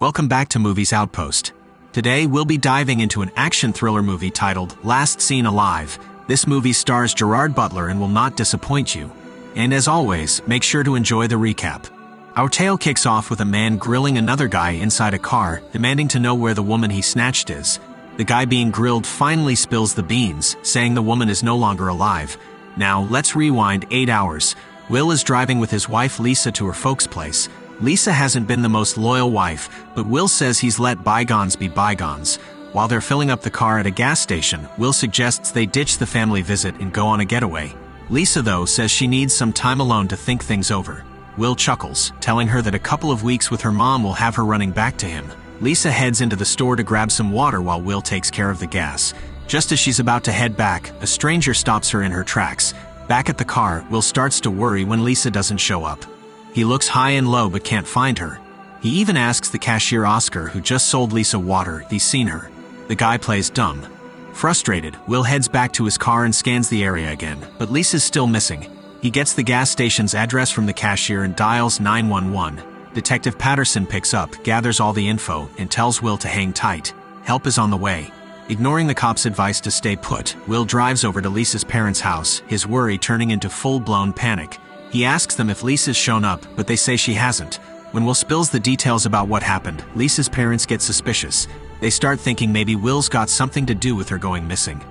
Welcome back to Movies Outpost. Today we'll be diving into an action thriller movie titled Last Seen Alive. This movie stars Gerard Butler and will not disappoint you. And as always, make sure to enjoy the recap. Our tale kicks off with a man grilling another guy inside a car, demanding to know where the woman he snatched is. The guy being grilled finally spills the beans, saying the woman is no longer alive. Now, let's rewind 8 hours. Will is driving with his wife Lisa to her folks' place. Lisa hasn't been the most loyal wife, but Will says he's let bygones be bygones. While they're filling up the car at a gas station, Will suggests they ditch the family visit and go on a getaway. Lisa, though, says she needs some time alone to think things over. Will chuckles, telling her that a couple of weeks with her mom will have her running back to him. Lisa heads into the store to grab some water while Will takes care of the gas. Just as she's about to head back, a stranger stops her in her tracks. Back at the car, Will starts to worry when Lisa doesn't show up. He looks high and low but can't find her. He even asks the cashier Oscar, who just sold Lisa water, if he's seen her. The guy plays dumb. Frustrated, Will heads back to his car and scans the area again, but Lisa's still missing. He gets the gas station's address from the cashier and dials 911. Detective Patterson picks up, gathers all the info, and tells Will to hang tight. Help is on the way. Ignoring the cop's advice to stay put, Will drives over to Lisa's parents' house, his worry turning into full-blown panic. He asks them if Lisa's shown up, but they say she hasn't. When Will spills the details about what happened, Lisa's parents get suspicious. They start thinking maybe Will's got something to do with her going missing.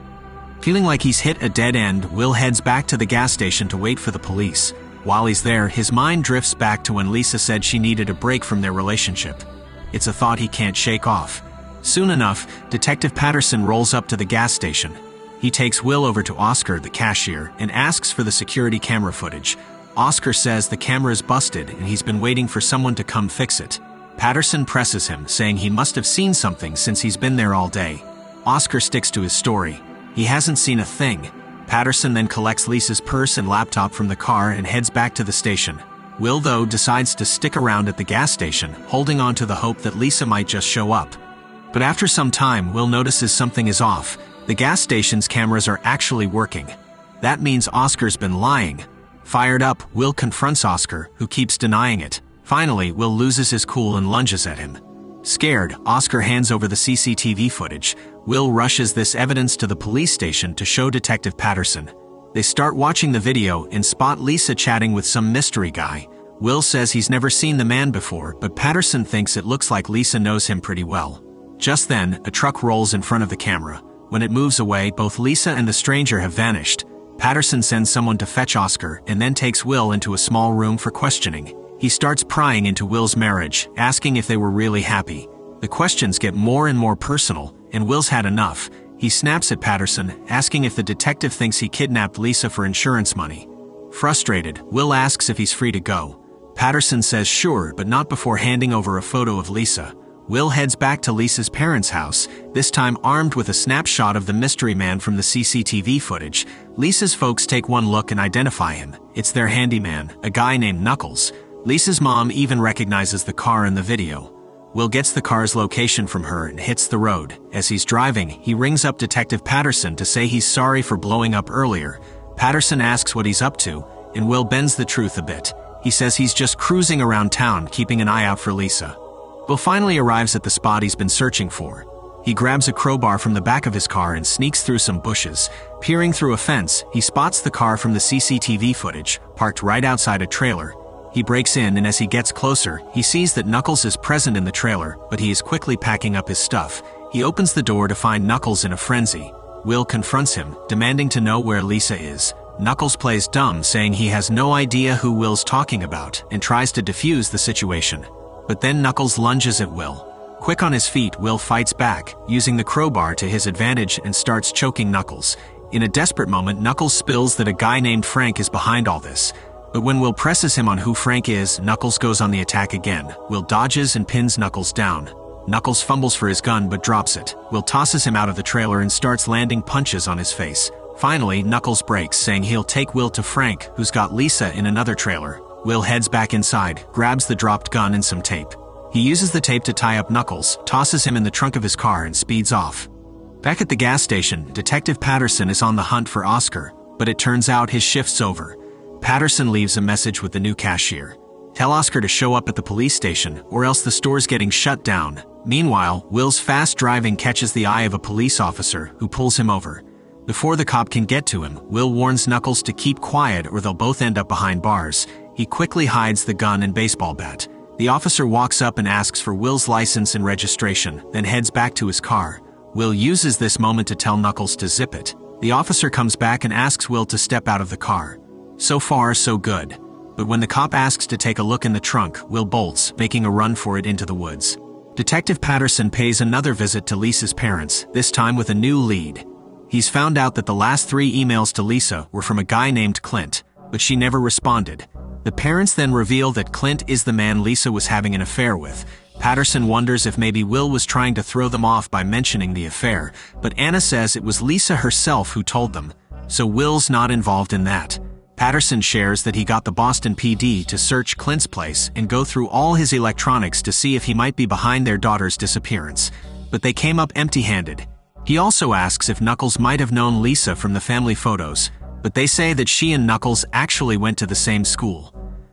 Feeling like he's hit a dead end, Will heads back to the gas station to wait for the police. While he's there, his mind drifts back to when Lisa said she needed a break from their relationship. It's a thought he can't shake off. Soon enough, Detective Patterson rolls up to the gas station. He takes Will over to Oscar, the cashier, and asks for the security camera footage. Oscar says the camera is busted and he's been waiting for someone to come fix it. Patterson presses him, saying he must have seen something since he's been there all day. Oscar sticks to his story. He hasn't seen a thing. Patterson then collects Lisa's purse and laptop from the car and heads back to the station. Will, though, decides to stick around at the gas station, holding on to the hope that Lisa might just show up. But after some time, Will notices something is off. The gas station's cameras are actually working. That means Oscar's been lying. Fired up, Will confronts Oscar, who keeps denying it. Finally, Will loses his cool and lunges at him. Scared, Oscar hands over the CCTV footage. Will rushes this evidence to the police station to show Detective Patterson. They start watching the video and spot Lisa chatting with some mystery guy. Will says he's never seen the man before, but Patterson thinks it looks like Lisa knows him pretty well. Just then, a truck rolls in front of the camera. When it moves away, both Lisa and the stranger have vanished. Patterson sends someone to fetch Oscar and then takes Will into a small room for questioning. He starts prying into Will's marriage, asking if they were really happy. The questions get more and more personal, and Will's had enough. He snaps at Patterson, asking if the detective thinks he kidnapped Lisa for insurance money. Frustrated, Will asks if he's free to go. Patterson says sure, but not before handing over a photo of Lisa. Will heads back to Lisa's parents' house, this time armed with a snapshot of the mystery man from the CCTV footage. Lisa's folks take one look and identify him. It's their handyman, a guy named Knuckles. Lisa's mom even recognizes the car in the video. Will gets the car's location from her and hits the road. As he's driving, he rings up Detective Patterson to say he's sorry for blowing up earlier. Patterson asks what he's up to, and Will bends the truth a bit. He says he's just cruising around town, keeping an eye out for Lisa. Will finally arrives at the spot he's been searching for. He grabs a crowbar from the back of his car and sneaks through some bushes. Peering through a fence, he spots the car from the CCTV footage, parked right outside a trailer. He breaks in, and as he gets closer, he sees that Knuckles is present in the trailer, but he is quickly packing up his stuff. He opens the door to find Knuckles in a frenzy. Will confronts him, demanding to know where Lisa is. Knuckles plays dumb, saying he has no idea who Will's talking about, and tries to defuse the situation. But then Knuckles lunges at Will. Quick on his feet, Will fights back, using the crowbar to his advantage and starts choking Knuckles. In a desperate moment, Knuckles spills that a guy named Frank is behind all this. But when Will presses him on who Frank is, Knuckles goes on the attack again. Will dodges and pins Knuckles down. Knuckles fumbles for his gun but drops it. Will tosses him out of the trailer and starts landing punches on his face. Finally, Knuckles breaks, saying he'll take Will to Frank, who's got Lisa in another trailer. Will heads back inside, grabs the dropped gun and some tape. He uses the tape to tie up Knuckles, tosses him in the trunk of his car and speeds off. Back at the gas station, Detective Patterson is on the hunt for Oscar, but it turns out his shift's over. Patterson leaves a message with the new cashier. Tell Oscar to show up at the police station, or else the store's getting shut down. Meanwhile, Will's fast driving catches the eye of a police officer, who pulls him over. Before the cop can get to him, Will warns Knuckles to keep quiet or they'll both end up behind bars. He quickly hides the gun and baseball bat. The officer walks up and asks for Will's license and registration, then heads back to his car. Will uses this moment to tell Knuckles to zip it. The officer comes back and asks Will to step out of the car. So far, so good. But when the cop asks to take a look in the trunk, Will bolts, making a run for it into the woods. Detective Patterson pays another visit to Lisa's parents, this time with a new lead. He's found out that the last 3 emails to Lisa were from a guy named Clint, but she never responded. The parents then reveal that Clint is the man Lisa was having an affair with. Patterson wonders if maybe Will was trying to throw them off by mentioning the affair, but Anna says it was Lisa herself who told them, so Will's not involved in that. Patterson shares that he got the Boston PD to search Clint's place and go through all his electronics to see if he might be behind their daughter's disappearance, but they came up empty-handed. He also asks if Knuckles might have known Lisa from the family photos, but they say that she and Knuckles actually went to the same school.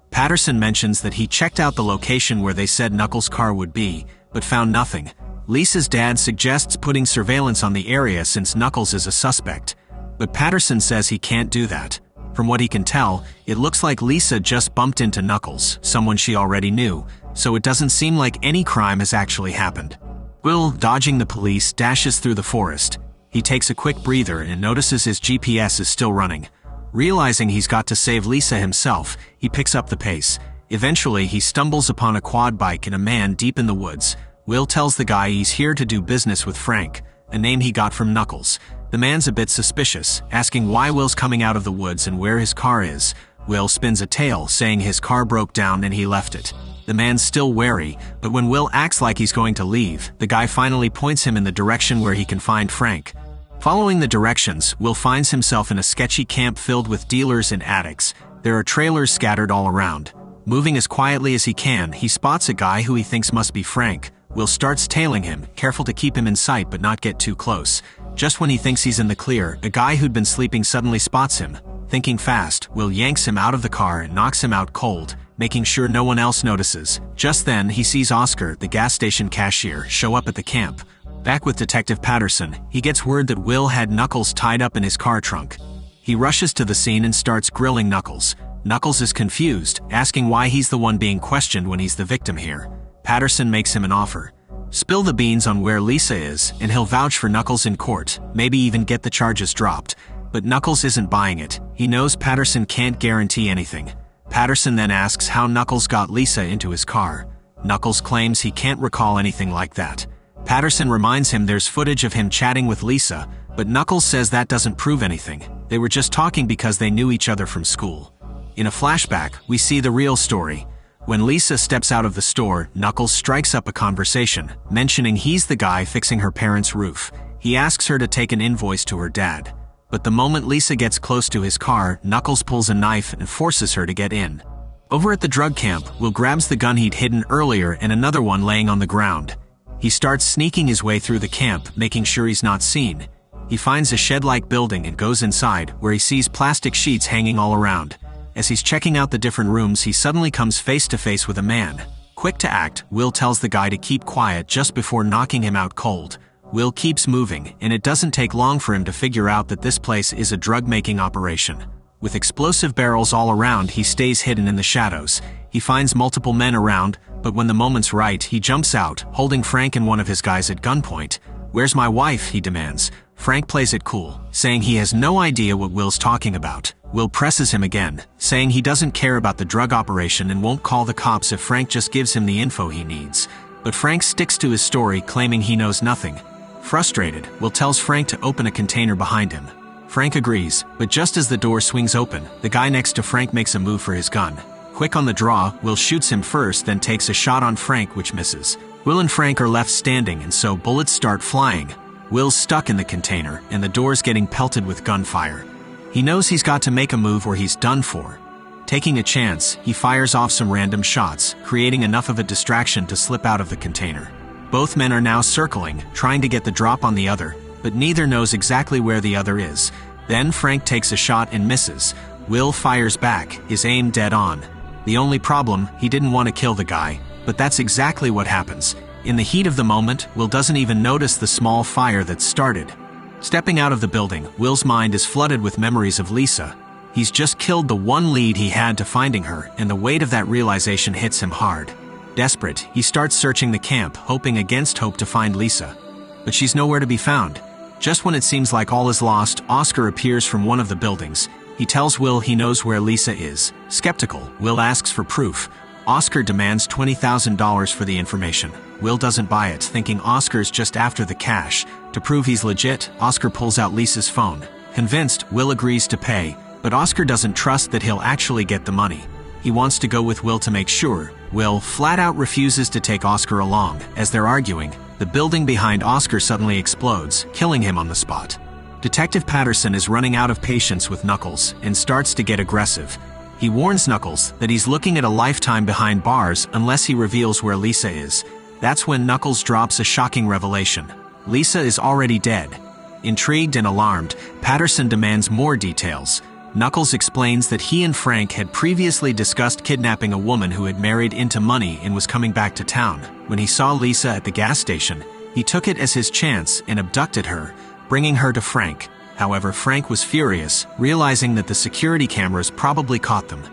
Patterson mentions that he checked out the location where they said Knuckles' car would be, but found nothing. Lisa's dad suggests putting surveillance on the area since Knuckles is a suspect, but Patterson says he can't do that. From what he can tell, it looks like Lisa just bumped into Knuckles, someone she already knew, so it doesn't seem like any crime has actually happened. Will, dodging the police, dashes through the forest. He takes a quick breather and notices his GPS is still running. Realizing he's got to save Lisa himself, he picks up the pace. Eventually, he stumbles upon a quad bike and a man deep in the woods. Will tells the guy he's here to do business with Frank, a name he got from Knuckles. The man's a bit suspicious, asking why Will's coming out of the woods and where his car is. Will spins a tale, saying his car broke down and he left it. The man's still wary, but when Will acts like he's going to leave, the guy finally points him in the direction where he can find Frank. Following the directions, Will finds himself in a sketchy camp filled with dealers and addicts. There are trailers scattered all around. Moving as quietly as he can, he spots a guy who he thinks must be Frank. Will starts tailing him, careful to keep him in sight but not get too close. Just when he thinks he's in the clear, a guy who'd been sleeping suddenly spots him. Thinking fast, Will yanks him out of the car and knocks him out cold, making sure no one else notices. Just then, he sees Oscar, the gas station cashier, show up at the camp. Back with Detective Patterson, he gets word that Will had Knuckles tied up in his car trunk. He rushes to the scene and starts grilling Knuckles. Knuckles is confused, asking why he's the one being questioned when he's the victim here. Patterson makes him an offer. Spill the beans on where Lisa is, and he'll vouch for Knuckles in court, maybe even get the charges dropped. But Knuckles isn't buying it. He knows Patterson can't guarantee anything. Patterson then asks how Knuckles got Lisa into his car. Knuckles claims he can't recall anything like that. Patterson reminds him there's footage of him chatting with Lisa, but Knuckles says that doesn't prove anything. They were just talking because they knew each other from school. In a flashback, we see the real story. When Lisa steps out of the store, Knuckles strikes up a conversation, mentioning he's the guy fixing her parents' roof. He asks her to take an invoice to her dad. But the moment Lisa gets close to his car, Knuckles pulls a knife and forces her to get in. Over at the drug camp, Will grabs the gun he'd hidden earlier and another one laying on the ground. He starts sneaking his way through the camp, making sure he's not seen. He finds a shed-like building and goes inside, where he sees plastic sheets hanging all around. As he's checking out the different rooms, he suddenly comes face to face with a man. Quick to act, Will tells the guy to keep quiet just before knocking him out cold. Will keeps moving, and it doesn't take long for him to figure out that this place is a drug-making operation. With explosive barrels all around, he stays hidden in the shadows. He finds multiple men around, but when the moment's right, he jumps out, holding Frank and one of his guys at gunpoint. "Where's my wife?" he demands. Frank plays it cool, saying he has no idea what Will's talking about. Will presses him again, saying he doesn't care about the drug operation and won't call the cops if Frank just gives him the info he needs. But Frank sticks to his story, claiming he knows nothing. Frustrated, Will tells Frank to open a container behind him. Frank agrees, but just as the door swings open, the guy next to Frank makes a move for his gun. Quick on the draw, Will shoots him first, then takes a shot on Frank, which misses. Will and Frank are left standing, and so bullets start flying. Will's stuck in the container, and the door's getting pelted with gunfire. He knows he's got to make a move or he's done for. Taking a chance, he fires off some random shots, creating enough of a distraction to slip out of the container. Both men are now circling, trying to get the drop on the other, but neither knows exactly where the other is. Then Frank takes a shot and misses. Will fires back, his aim dead on. The only problem, he didn't want to kill the guy, but that's exactly what happens. In the heat of the moment, Will doesn't even notice the small fire that started. Stepping out of the building, Will's mind is flooded with memories of Lisa. He's just killed the one lead he had to finding her, and the weight of that realization hits him hard. Desperate, he starts searching the camp, hoping against hope to find Lisa. But she's nowhere to be found. Just when it seems like all is lost, Oscar appears from one of the buildings. He tells Will he knows where Lisa is. Skeptical, Will asks for proof. Oscar demands $20,000 for the information. Will doesn't buy it, thinking Oscar's just after the cash. To prove he's legit, Oscar pulls out Lisa's phone. Convinced, Will agrees to pay, but Oscar doesn't trust that he'll actually get the money. He wants to go with Will to make sure. Will flat out refuses to take Oscar along. As they're arguing, the building behind Oscar suddenly explodes, killing him on the spot. Detective Patterson is running out of patience with Knuckles and starts to get aggressive. He warns Knuckles that he's looking at a lifetime behind bars unless he reveals where Lisa is. That's when Knuckles drops a shocking revelation. Lisa is already dead. Intrigued and alarmed, Patterson demands more details. Knuckles explains that he and Frank had previously discussed kidnapping a woman who had married into money and was coming back to town. When he saw Lisa at the gas station, he took it as his chance and abducted her, bringing her to Frank. However, Frank was furious, realizing that the security cameras probably caught them.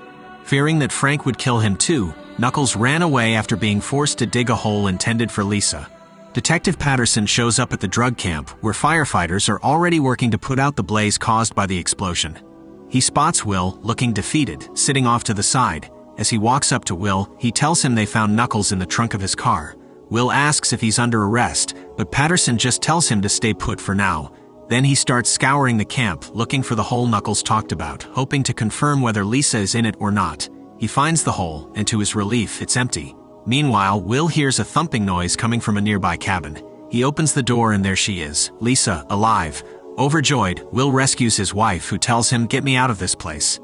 Fearing that Frank would kill him too, Knuckles ran away after being forced to dig a hole intended for Lisa. Detective Patterson shows up at the drug camp, where firefighters are already working to put out the blaze caused by the explosion. He spots Will, looking defeated, sitting off to the side. As he walks up to Will, he tells him they found Knuckles in the trunk of his car. Will asks if he's under arrest, but Patterson just tells him to stay put for now. Then he starts scouring the camp, looking for the hole Knuckles talked about, hoping to confirm whether Lisa is in it or not. He finds the hole, and to his relief, it's empty. Meanwhile, Will hears a thumping noise coming from a nearby cabin. He opens the door and there she is, Lisa, alive. Overjoyed, Will rescues his wife, who tells him, "Get me out of this place."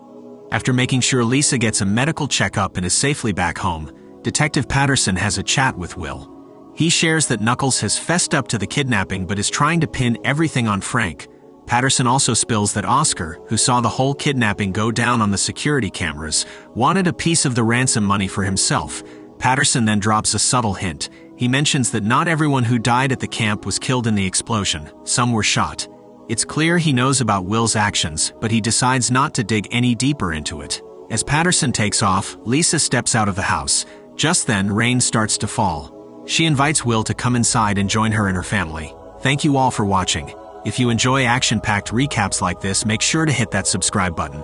After making sure Lisa gets a medical checkup and is safely back home, Detective Patterson has a chat with Will. He shares that Knuckles has fessed up to the kidnapping but is trying to pin everything on Frank. Patterson also spills that Oscar, who saw the whole kidnapping go down on the security cameras, wanted a piece of the ransom money for himself. Patterson then drops a subtle hint. He mentions that not everyone who died at the camp was killed in the explosion. Some were shot. It's clear he knows about Will's actions, but he decides not to dig any deeper into it. As Patterson takes off, Lisa steps out of the house. Just then, rain starts to fall. She invites Will to come inside and join her and her family. Thank you all for watching. If you enjoy action-packed recaps like this, make sure to hit that subscribe button.